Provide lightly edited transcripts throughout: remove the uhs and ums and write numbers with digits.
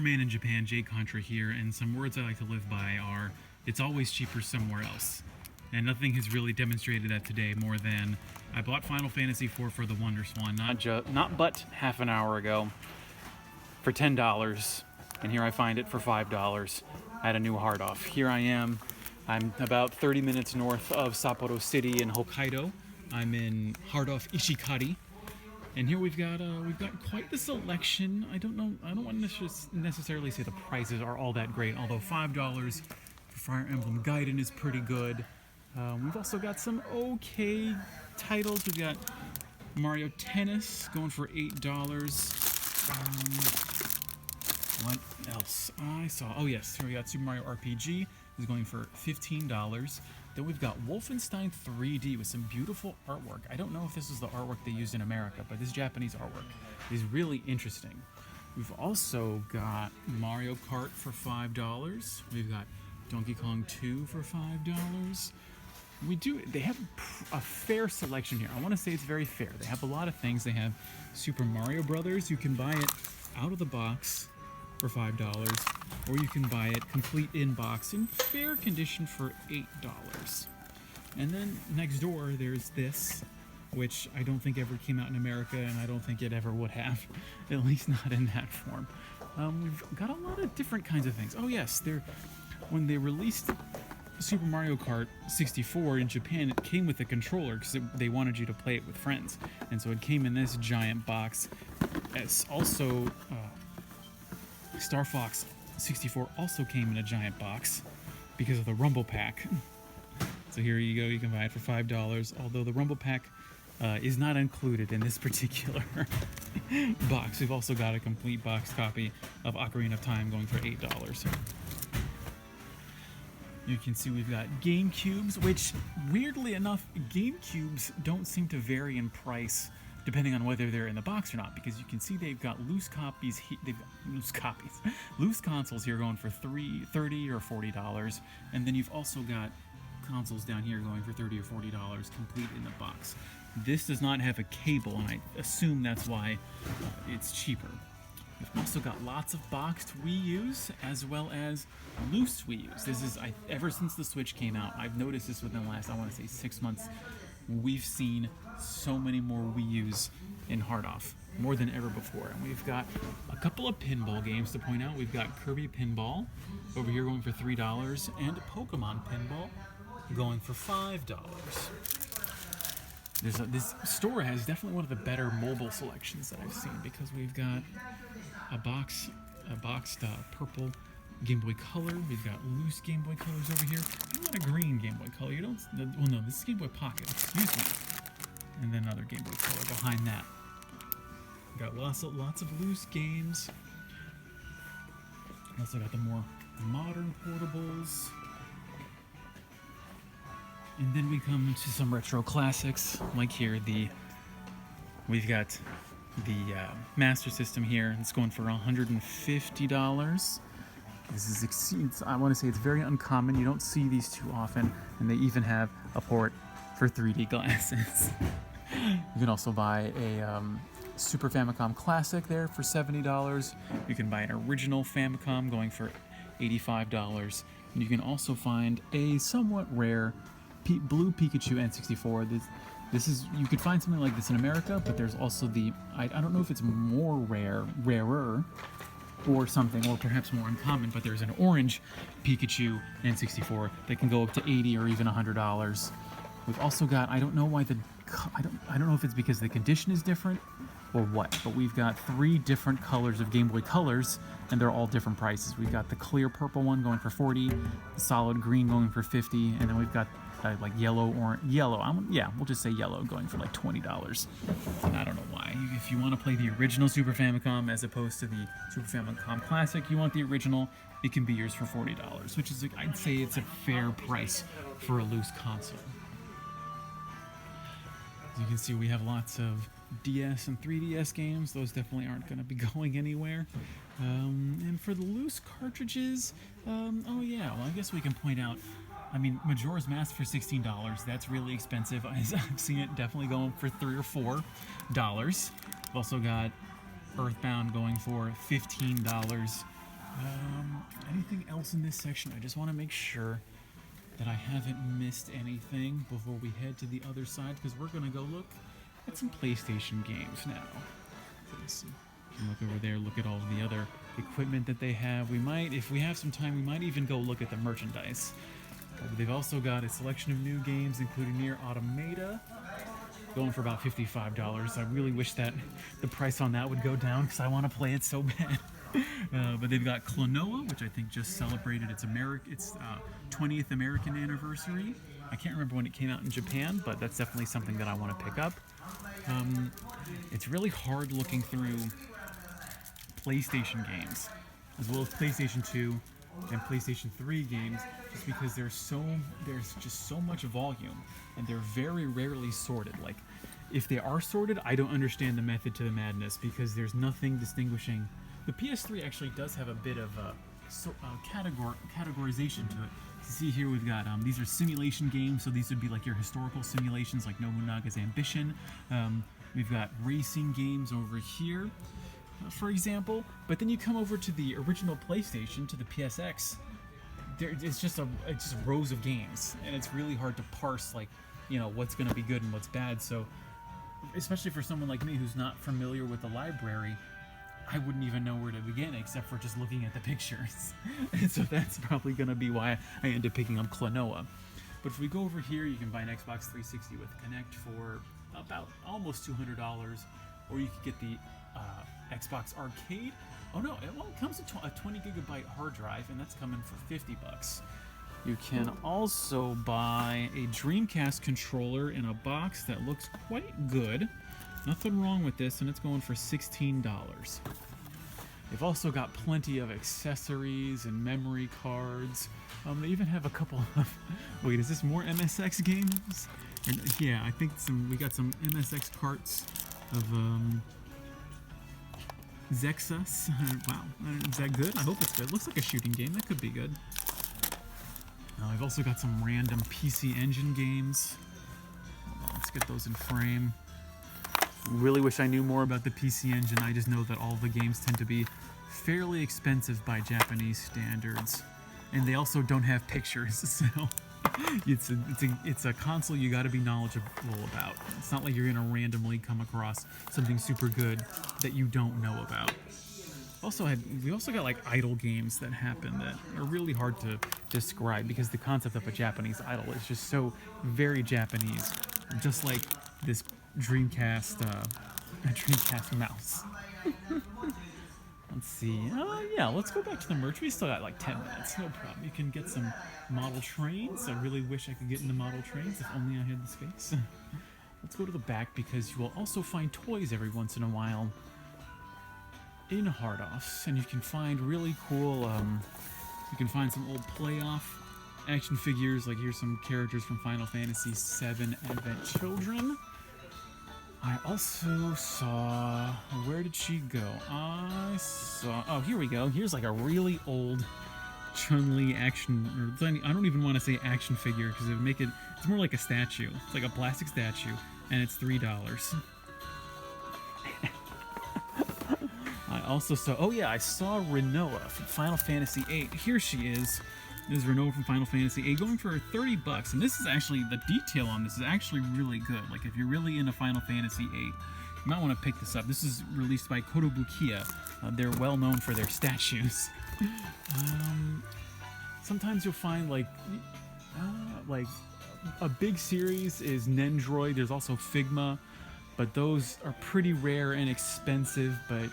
man in Japan, Jay Contra here, and some words I like to live by are, it's always cheaper somewhere else. And nothing has really demonstrated that today more than I bought Final Fantasy IV for the Wonder Swan, not but half an hour ago, for $10, and here I find it for $5 at a new hard off. Here I am. I'm about 30 minutes north of Sapporo City in Hokkaido. I'm in hard off Ishikari. And here we've got quite the selection. I don't want to necessarily say the prices are all that great, although $5 for Fire Emblem Gaiden is pretty good. We've also got some okay titles. We've got Mario Tennis going for $8. What else? I saw. Oh yes, here we got Super Mario RPG is going for $15. Then we've got Wolfenstein 3D with some beautiful artwork. I don't know if this is the artwork they used in America, but this Japanese artwork is really interesting. We've also got Mario Kart for $5. We've got Donkey Kong 2 for $5. They have a fair selection here. I want to say it's very fair. They have a lot of things. They have Super Mario Brothers. You can buy it out of the box for $5, or you can buy it complete in box in fair condition for $8. And then next door there's this, which I don't think ever came out in America, and I don't think it ever would have, at least not in that form. We've got a lot of different kinds of things. Oh yes, when they released Super Mario Kart 64 in Japan, it came with a controller because they wanted you to play it with friends, and so it came in this giant box. As also Star Fox 64 also came in a giant box because of the Rumble Pack. So here you go, you can buy it for $5, although the Rumble Pack is not included in this particular box. We've also got a complete box copy of Ocarina of Time going for $8. You can see we've got GameCubes, which weirdly enough, GameCubes don't seem to vary in price depending on whether they're in the box or not, because you can see they've got loose copies. Loose consoles here going for $30 or $40, and then you've also got consoles down here going for $30 or $40 complete in the box. This does not have a cable, and I assume that's why it's cheaper. We've also got lots of boxed Wii U's as well as loose Wii U's. This is, ever since the Switch came out, I've noticed this within the last, I want to say 6 months, we've seen so many more Wii U's in hard off, more than ever before. And we've got a couple of pinball games to point out. We've got Kirby Pinball over here going for $3, and Pokemon Pinball going for $5. This store has definitely one of the better mobile selections that I've seen, because we've got a boxed purple Game Boy Color. We've got loose Game Boy Colors over here. We've got a green Game Boy Color. Well, no, this is Game Boy Pocket. Excuse me. And then another Game Boy Color behind that. We've got lots of loose games. Also got the more modern portables. And then we come to some retro classics, like here. We've got the Master System here. It's going for $150. This is, I want to say it's very uncommon. You don't see these too often, and they even have a port for 3D glasses. You can also buy a Super Famicom Classic there for $70. You can buy an original Famicom going for $85. And you can also find a somewhat rare blue Pikachu N64. This is, you could find something like this in America, but there's also I don't know if it's more rarer, or something, or perhaps more uncommon, but there's an orange Pikachu N64 that can go up to $80 or even $100. We've also got, I don't know why I don't know if it's because the condition is different or what, but we've got 3 different colors of Game Boy Colors, and they're all different prices. We've got the clear purple one going for $40, the solid green going for $50, and then we've got like yellow, we'll just say yellow, going for like $20. And I don't know why. If you want to play the original Super Famicom as opposed to the Super Famicom Classic, you want the original, it can be yours for $40, which is, I'd say it's a fair price for a loose console. As you can see, we have lots of DS and 3DS games. Those definitely aren't going to be going anywhere. And for the loose cartridges, oh yeah, well, I guess we can point out, I mean, Majora's Mask for $16, that's really expensive. I've seen it definitely going for $3 or $4. We've also got Earthbound going for $15. Anything else in this section? I just want to make sure that I haven't missed anything before we head to the other side, because we're going to go look at some PlayStation games now. So you can look over there, look at all of the other equipment that they have. We might, if we have some time, we might even go look at the merchandise. They've also got a selection of new games, including Nier Automata, going for about $55. I really wish that the price on that would go down, because I want to play it so bad. But they've got Klonoa, which I think just celebrated its 20th American anniversary. I can't remember when it came out in Japan, but that's definitely something that I want to pick up. It's really hard looking through PlayStation games, as well as PlayStation 2 and PlayStation 3 games, just because there's just so much volume, and they're very rarely sorted. Like, if they are sorted, I don't understand the method to the madness, because there's nothing distinguishing. The PS3 actually does have a bit of categorization to it. See here, we've got these are simulation games, so these would be like your historical simulations, like Nobunaga's Ambition. We've got racing games over here, for example. But then you come over to the original PlayStation, to the PSX. It's just rows of games, and it's really hard to parse, like, you know, what's going to be good and what's bad. So, especially for someone like me who's not familiar with the library, I wouldn't even know where to begin except for just looking at the pictures. And so that's probably going to be why I ended up picking up Klonoa. But if we go over here, you can buy an Xbox 360 with Kinect for about almost $200, or you could get the Xbox Arcade. Oh no, it comes with a 20 gigabyte hard drive, and that's coming for $50. You can also buy a Dreamcast controller in a box that looks quite good. Nothing wrong with this, and it's going for $16. They've also got plenty of accessories and memory cards. They even have a couple of... Wait, is this more MSX games? Yeah, I think we got some MSX carts of Zexus. Wow, is that good? I hope it's good. Looks like a shooting game. That could be good. I've also got some random PC Engine games. Hold on, let's get those in frame. Really wish I knew more about the PC Engine. I just know that all the games tend to be fairly expensive by Japanese standards, and they also don't have pictures, so it's a console you got to be knowledgeable about. It's not like you're gonna randomly come across something super good that you don't know about. We also got like idle games that happen that are really hard to describe, because the concept of a Japanese idol is just so very Japanese, just like this Dreamcast mouse. Let's see. Yeah, let's go back to the merch. We still got like 10 minutes. No problem. You can get some model trains. I really wish I could get into model trains, if only I had the space. Let's go to the back, because you will also find toys every once in a while in hard-offs, and you can find really cool, you can find some old playoff action figures. Like, here's some characters from Final Fantasy VII Advent Children. I also saw, where did she go? Oh, here we go. Here's like a really old Chun-Li action, or I don't even want to say action figure, because it would make it, it's more like a statue. It's like a plastic statue, and it's $3. I also saw, oh yeah, I saw Rinoa from Final Fantasy VIII. Here she is. This is Rinoa from Final Fantasy VIII, going for $30. And this is actually, the detail on this is actually really good. Like, if you're really into Final Fantasy VIII, you might want to pick this up. This is released by Kotobukiya. They're well known for their statues. Sometimes you'll find like a big series is Nendroid. There's also Figma, but those are pretty rare and expensive. But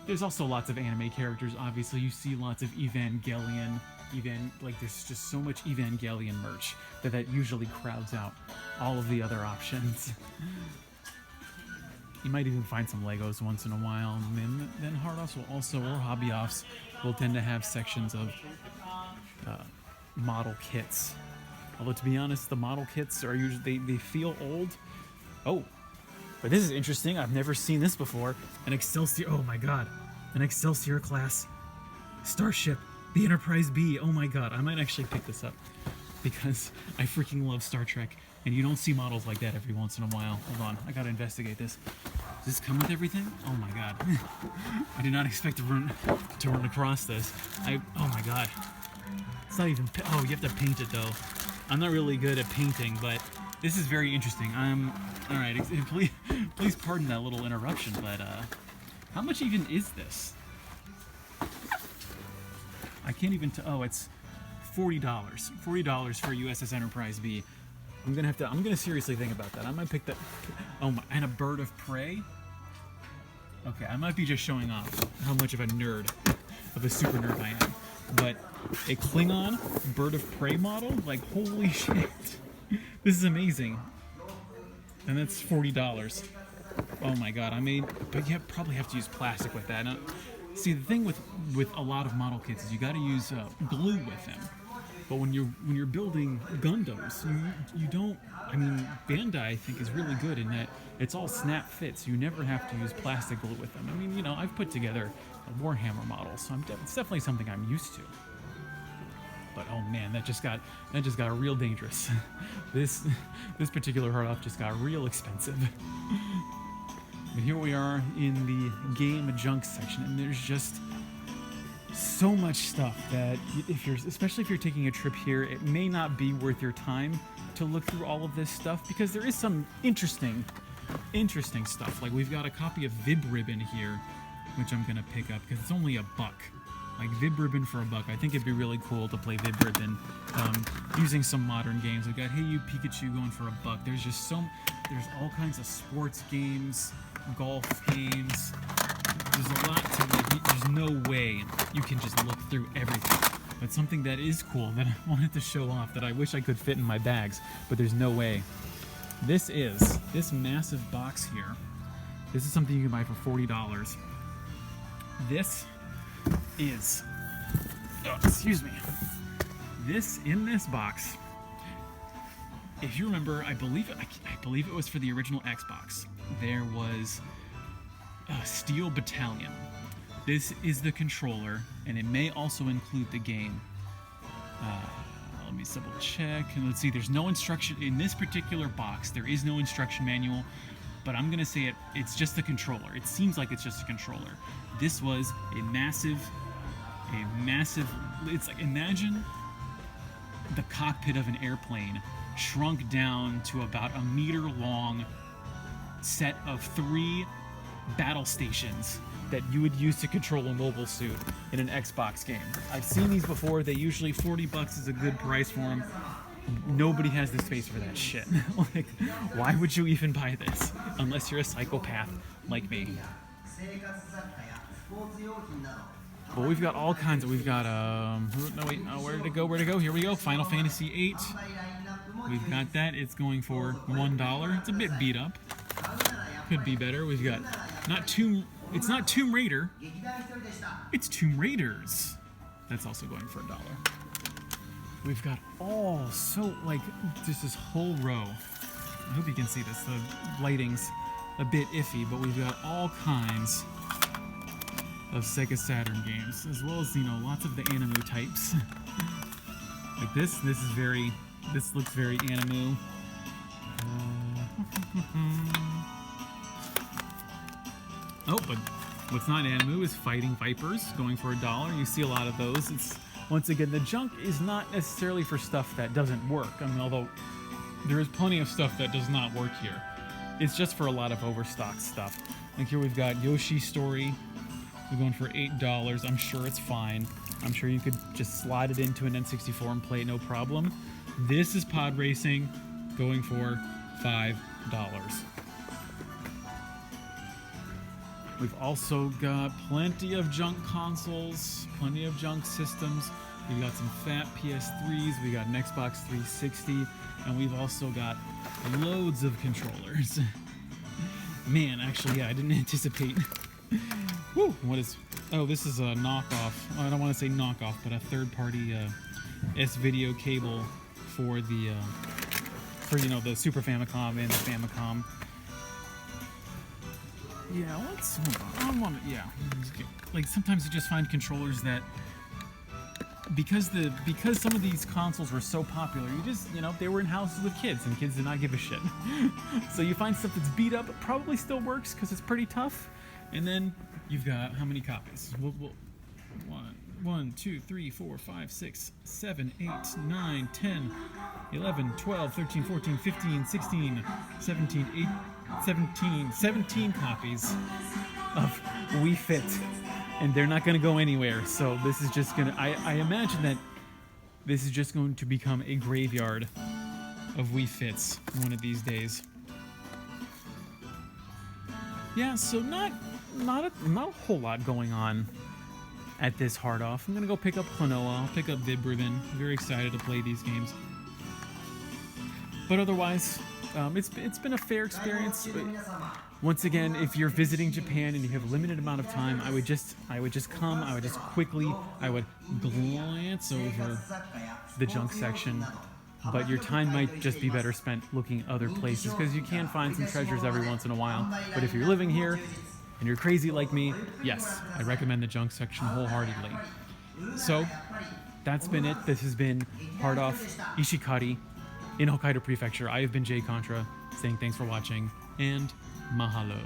there's also lots of anime characters. Obviously, you see lots of Evangelion. There's just so much Evangelion merch that usually crowds out all of the other options. You might even find some Legos once in a while, and then hard-offs will also, or hobby-offs, will tend to have sections of model kits. Although, to be honest, the model kits are usually, they feel old. Oh, but this is interesting. I've never seen this before. An Excelsior, oh my god. An Excelsior class starship. The Enterprise B. Oh my god, I might actually pick this up, because I freaking love Star Trek, and you don't see models like that every once in a while. Hold on, I gotta investigate this. Does this come with everything? Oh my god. I did not expect to run across this. Oh my god. It's not even, oh, you have to paint it though. I'm not really good at painting, but this is very interesting. Alright, please pardon that little interruption, but how much even is this? I can't even oh, it's $40. $40 for USS Enterprise B. I'm gonna seriously think about that. I might pick that. Oh my, and a bird of prey? Okay, I might be just showing off how much of a nerd, of a super nerd I am. But a Klingon bird of prey model? Like, holy shit. This is amazing. And that's $40. Oh my god, but you probably have to use plastic with that. Now, see, the thing with a lot of model kits is you gotta use glue with them. But when you're building Gundams, you don't. I mean, Bandai I think is really good in that it's all snap fits. You never have to use plastic glue with them. I mean, I've put together a Warhammer model, so it's definitely something I'm used to. But oh man, that just got real dangerous. This particular hard off just got real expensive. But here we are in the game junk section, and there's just so much stuff that especially if you're taking a trip here, it may not be worth your time to look through all of this stuff, because there is some interesting stuff. Like, we've got a copy of Vib Ribbon here, which I'm gonna pick up because it's only $1. Like, Vib Ribbon for $1. I think it'd be really cool to play Vib Ribbon using some modern games. We've got Hey You Pikachu going for $1. There's all kinds of sports games, golf games. There's a lot to it. There's no way you can just look through everything. But something that is cool that I wanted to show off that I wish I could fit in my bags, but there's no way. This massive box here. This is something you can buy for $40. This is, excuse me. In this box, if you remember, I believe it was for the original Xbox. There was a Steel Battalion. This is the controller, and it may also include the game. Let me double check, and let's see. There's no instruction in this particular box. There is no instruction manual, but I'm gonna say it's just the controller. It seems like it's just a controller. This was a massive. It's like, imagine the cockpit of an airplane shrunk down to about a meter-long set of 3 battle stations that you would use to control a mobile suit in an Xbox game. I've seen these before. They usually $40 is a good price for them. Nobody has the space for that shit. Like, why would you even buy this unless you're a psychopath like me? But we've got all kinds of. We've got where did it go? Where to go? Here we go. Final Fantasy VIII. We've got that. It's going for $1. It's a bit beat up. Could be better. We've got it's not Tomb Raider. It's Tomb Raiders. That's also going for $1. We've got just this whole row. I hope you can see this. The lighting's a bit iffy, but we've got all kinds of Sega Saturn games, as well as, lots of the anime types. Like this looks very anime. Oh, but what's not anime is Fighting Vipers, going for $1. You see a lot of those. Once again, the junk is not necessarily for stuff that doesn't work. I mean, although there is plenty of stuff that does not work here. It's just for a lot of overstocked stuff. Like here we've got Yoshi's Story. We're going for $8. I'm sure it's fine. I'm sure you could just slide it into an N64 and play it no problem. This is Pod Racing, going for $5. We've also got plenty of junk consoles, plenty of junk systems. We've got some fat PS3s, we got an Xbox 360, and we've also got loads of controllers. Man, actually, yeah, I didn't anticipate. Woo! This is a knockoff. I don't want to say knockoff, but a third-party S-video cable for the the Super Famicom and the Famicom. Yeah, hold on. Like, sometimes you just find controllers that because some of these consoles were so popular, they were in houses with kids, and kids did not give a shit. So you find stuff that's beat up, but probably still works because it's pretty tough. And then you've got how many copies? 1, 2, 3, 4, 5, 6, 7, 8, 9, 10, 11, 12, 13, 14, 15, 16, 17, 17 copies of Wii Fit. And they're not going to go anywhere. So this is just going to... I imagine that this is just going to become a graveyard of Wii Fits one of these days. Yeah, so not a whole lot going on at this hard off. I'm going to go pick up Klonoa. I'll pick up Vibravin. Very excited to play these games. But otherwise, it's been a fair experience. Once again, if you're visiting Japan and you have a limited amount of time, I would just come. I would just quickly, I would glance over the junk section. But your time might just be better spent looking other places, because you can find some treasures every once in a while. But if you're living here and you're crazy like me, yes, I recommend the junk section wholeheartedly. So that's been it. This has been Hard Off Ishikari in Hokkaido Prefecture. I have been Jay Contra, saying thanks for watching, and mahalo.